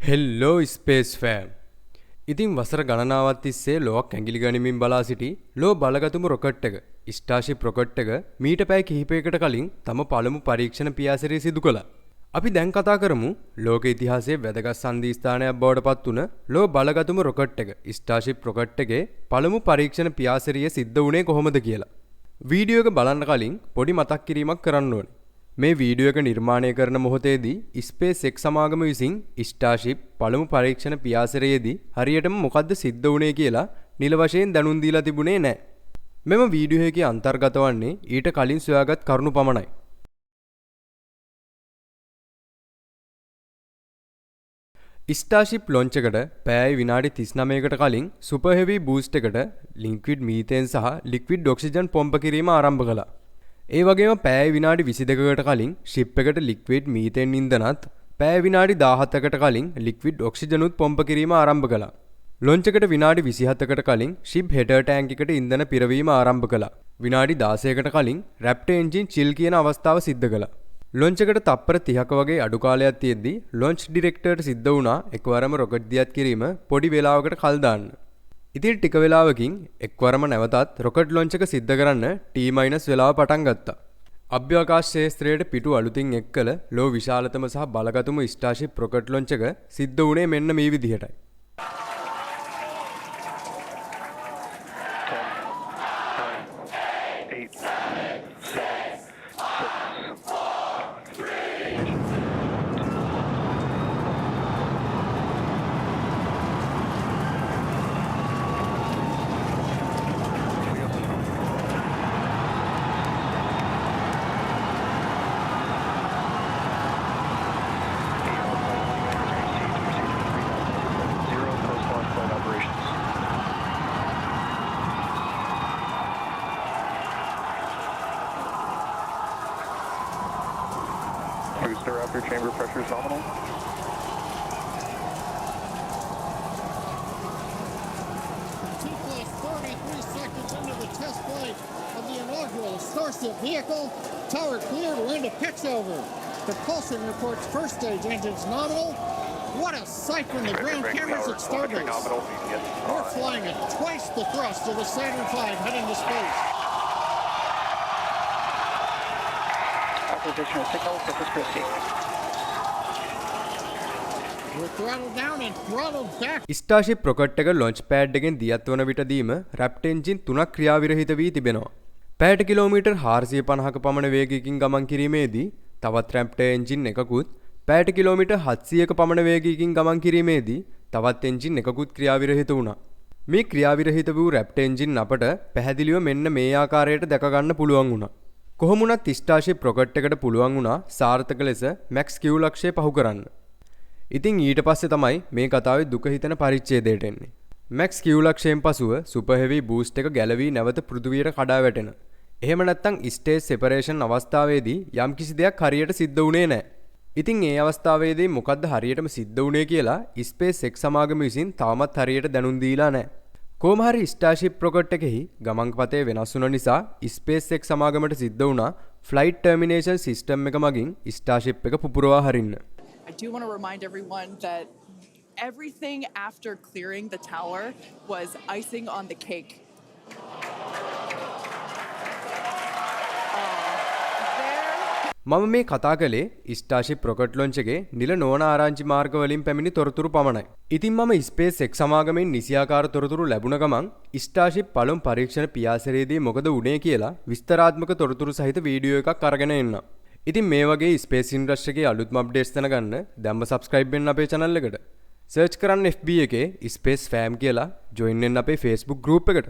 හෙල්ලෝ space ෆෑම්. ඉතින් වසර ගණනාවක් තිස්සේ ලෝක ඇඟිලි ගනිමින් බලා සිටි ලෝ බලගතුම රොකට් එක ස්ටාර්ෂිප් රොකට් එක මීට පැය කිහිපයකට කලින් තම පළමු පරීක්ෂණ පියාසරය සිදු කළා. අපි දැන් කතා කරමු ලෝක ඉතිහාසයේ වැදගත් සංදිස්ථානයක් බවට පත් වුණ ලෝ බලගතුම රොකට් එක ස්ටාර්ෂිප් රොකට් එකේ පළමු පරීක්ෂණ පියාසරිය සිද්ධ වුණේ කොහොමද කියලා. වීඩියෝ එක බලන්න කලින් පොඩි මතක් කිරීමක් කරන්න ඕනේ. මේ වීඩියෝ එක නිර්මාණය කරන මොහොතේදී SpaceX සමාගම විසින් ස්ටාර්ෂිප් පළමු පරීක්ෂණ පියාසරයේදී හරියටම මොකද්ද සිද්ධ වුණේ කියලා නිල වශයෙන් දැනුම් දීලා තිබුණේ නැහැ. මෙම වීඩියෝ එකේ අන්තර්ගත වන්නේ ඊට කලින් සොයාගත් කරුණු පමණයි. ස්ටාර්ෂිප් ලොන්ච් එකට පැය විනාඩි 39කට කලින් සුපර් හෙවි බූස්ට් එකට ලික්විඩ් මීතේන් සහ ලික්විඩ් ඔක්සිජන් පොම්ප කිරීම ආරම්භ කළා. ඒ වගේම පැය විනාඩි 22කට කලින් ෂිප් එකට ලික්විඩ් මීතේන් ඉන්ධනත් පැය විනාඩි 17කට කලින් ලික්විඩ් ඔක්සිජනුත් පොම්ප කිරීම ආරම්භ කළා. ලොන්ච් එකට විනාඩි 27කට කලින් ෂිප් හෙඩර් ටැංක් එකට ඉන්ධන පිරවීම ආරම්භ කළා. විනාඩි 16කට කලින් රැප්ටර් එන්ජින් චිල් කියන අවස්ථාව සිද්ධ කළා. ලොන්ච් එකට තප්පර 30ක වගේ අඩු කාලයක් තියෙද්දී ලොන්ච් ඩිරෙක්ටර්ට සිද්ධ වුණා එකවරම රොකට් දියත් කිරීම පොඩි වේලාවකට කල් දාන්න. ඉතින් ටික වෙලාවකින් එක්වරම නැවතත් රොකට් ලොන්ච් එක සිද්ධ කරන්න T- වෙලාව පටන් ගත්තා. අභ්‍යවකාශ ක්ෂේත්‍රයට පිටු අලුතින් එක්කල ලෝ විශාලතම සහ බලගතුම ස්ටාර්ෂිප් රොකට් ලොන්ච් එක සිද්ධ වුණේ මෙන්න මේ විදිහටයි. Booster upper chamber pressure is nominal. T-plus 33 seconds into the test flight of the inaugural Starship vehicle. Tower cleared, we're into pitch over. Propulsion reports first stage engines nominal. What a sight from the ground cameras at Starbase. We're flying at twice the thrust of the Saturn V heading to space. Additional signal, Corpus Christi. We're throttled down and throttled back. Starship rocket එක launch pad එකෙන් දියත් වන විටදීම රැප්ටර් engine 3ක් ක්‍රියාවිරහිත වී තිබෙනවා. පැයට kilometre 450ක පමණ වේගයකින් ගමන් කිරීමේදී තවත් රැප්ටර් එන්ජින් එකකුත් පැයට කිලෝමීටර් 700ක පමණ වේගයකින් ගමන් කිරීමේදී තවත් එන්ජින් එකකුත් ක්‍රියාවිරහිත වුණා. මේ ක්‍රියාවිරහිත වූ රැප්ටර් එන්ජින් අපට පැහැදිලිව මෙන්න මේ ආකාරයට දැක ගන්න පුළුවන් වුණා. කොහොමුණත් ස්ටාර්ෂිප් රොකට් එකට පුළුවන් වුණා සාර්ථක ලෙස මැක්ස් Q ලක්ෂය පහු කරන්න. ඉතින් ඊට පස්සේ තමයි මේ කතාවේ දුක හිතෙන පරිච්ඡේදයට එන්නේ. මැක්ස් Q ලක්ෂයෙන් පසුව සුපර් හෙවි බූස්ට් එක ගැලවී නැවත පෘථිවියට කඩා වැටෙන. එහෙම නැත්නම් ස්ටේජ් සෙපරේෂන් අවස්ථාවේදී යම්කිසි දෙයක් හරියට සිද්ධ වුණේ නැහැ. ඉතින් ඒ අවස්ථාවේදී මොකද්ද හරියටම සිද්ධ වුණේ කියලා SpaceX සමාගම විසින් තවමත් හරියට දැනුම් දීලා නැහැ. කොහොම හරි ස්ටාර්ෂිප් රොකට් එකෙහි ගමන්පතේ වෙනස් වුණ නිසා SpaceX සමාගමට සිද්ධ වුණා ෆ්ලයිට් ටර්මිනේෂන් සිස්ටම් එක මගින් ස්ටාර්ෂිප් එක පුපුරවා හරින්න. I do want to remind everyone that everything after clearing the tower was icing on the cake. මම මේ කතා කළේ ස්ටාර්ෂිප් රොකට් ලොන්ච් එකේ නිල නොවන ආරංචි මාර්ග වලින් පැමිණි තොරතුරු පමණයි. ඉතින් මම SpaceX සමාගමෙන් නිසියාකාර තොරතුරු ලැබුණ ගමන් ස්ටාර්ෂිප් පළමු පරීක්ෂණ පියාසරයේදී මොකද වුණේ කියලා විස්තරාත්මක තොරතුරු සහිත වීඩියෝ එකක් අරගෙන එන්නම්. ඉතින් මේ වගේ ස්පේස් ඉන්ඩස්ට්‍රි එකේ අලුත්ම අප්ඩේට්ස් දැනගන්න දැන්ම subscribe වෙන්න අපේ channel එකට. search කරන්න FB එකේ space fam කියලා join වෙන්න අපේ Facebook group එකට.